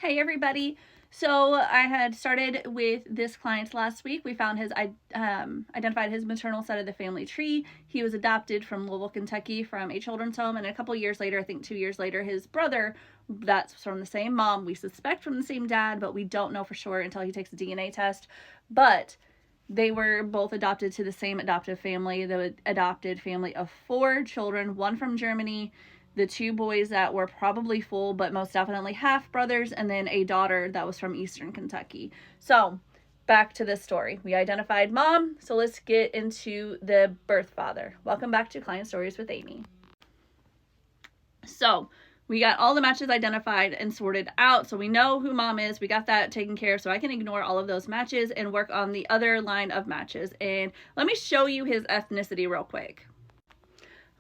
Hey everybody. So I had started with this client last week. We found identified his maternal side of the family tree. He was adopted from Louisville, Kentucky from a children's home. And a couple years later, I think 2 years later, his brother, that's from the same mom, we suspect from the same dad, but we don't know for sure until he takes a DNA test. But they were both adopted to the same adoptive family, the adopted family of 4 children, one from Germany, the 2 boys that were probably full but most definitely half brothers, and then a daughter that was from Eastern Kentucky. So back to this story. We identified mom, so let's get into the birth father. Welcome back to Client Stories with Amy. So we got all the matches identified and sorted out, so we know who mom is. We got that taken care of, so I can ignore all of those matches and work on the other line of matches. And let me show you his ethnicity real quick.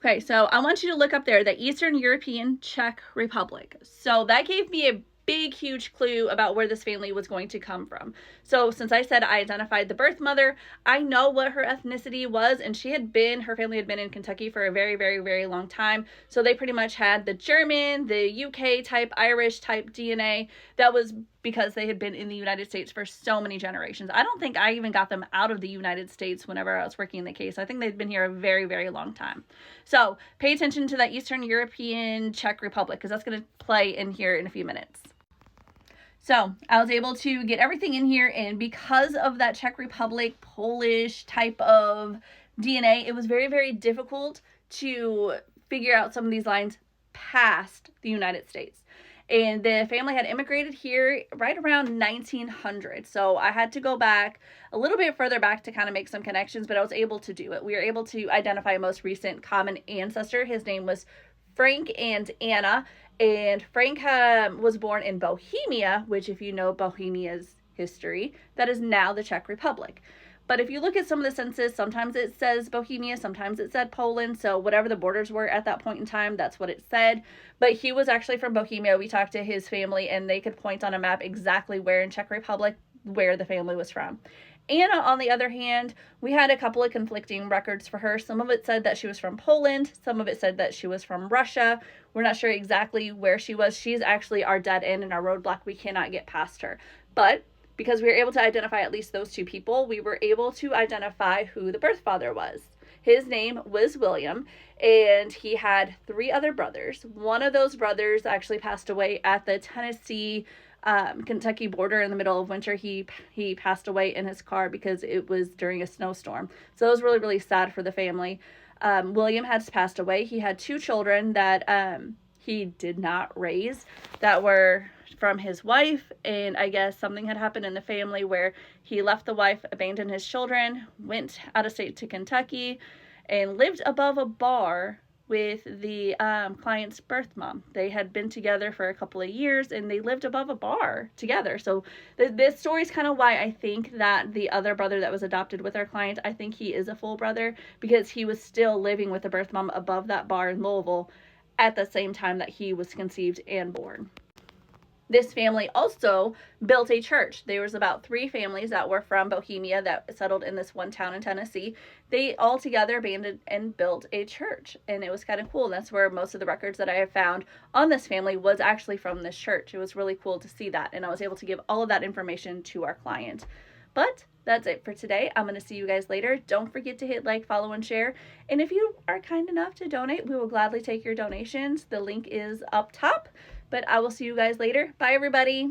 Okay, so I want you to look up there, the Eastern European Czech Republic. So that gave me a big, huge clue about where this family was going to come from. So since I said I identified the birth mother, I know what her ethnicity was, and her family had been in Kentucky for a very, very, very long time. So they pretty much had the German, the UK type, Irish type DNA. That was because they had been in the United States for so many generations. I don't think I even got them out of the United States whenever I was working the case. I think they'd been here a very, very long time. So pay attention to that Eastern European Czech Republic, because that's going to play in here in a few minutes. So I was able to get everything in here, and because of that Czech Republic, Polish type of DNA, it was very, very difficult to figure out some of these lines past the United States. And the family had immigrated here right around 1900. So I had to go back a little bit further back to kind of make some connections, but I was able to do it. We were able to identify a most recent common ancestor. His name was Frank and Anna. And Frank was born in Bohemia, which, if you know Bohemia's history, that is now the Czech Republic. But if you look at some of the census, sometimes it says Bohemia, sometimes it said Poland. So whatever the borders were at that point in time, that's what it said. But he was actually from Bohemia. We talked to his family, and they could point on a map exactly where in Czech Republic where the family was from. Anna, on the other hand, we had a couple of conflicting records for her. Some of it said that she was from Poland. Some of it said that she was from Russia. We're not sure exactly where she was. She's actually our dead end and our roadblock. We cannot get past her. But because we were able to identify at least those 2 people, we were able to identify who the birth father was. His name was William, and he had 3 other brothers. One of those brothers actually passed away at the Tennessee Kentucky border in the middle of winter. He passed away in his car because it was during a snowstorm. So it was really, really sad for the family. William has passed away. He had 2 children that he did not raise that were from his wife, and I guess something had happened in the family where he left the wife, abandoned his children, went out of state to Kentucky, and lived above a bar with the client's birth mom. They had been together for a couple of years, and they lived above a bar together. So this story is kind of why I think that the other brother that was adopted with our client, I think he is a full brother, because he was still living with the birth mom above that bar in Louisville at the same time that he was conceived and born. This family also built a church. There was about 3 families that were from Bohemia that settled in this one town in Tennessee. They all together banded and built a church, and it was kind of cool. That's where most of the records that I have found on this family was actually from this church. It was really cool to see that, and I was able to give all of that information to our client. But that's it for today. I'm going to see you guys later. Don't forget to hit like, follow, and share. And if you are kind enough to donate, we will gladly take your donations. The link is up top. But I will see you guys later. Bye, everybody.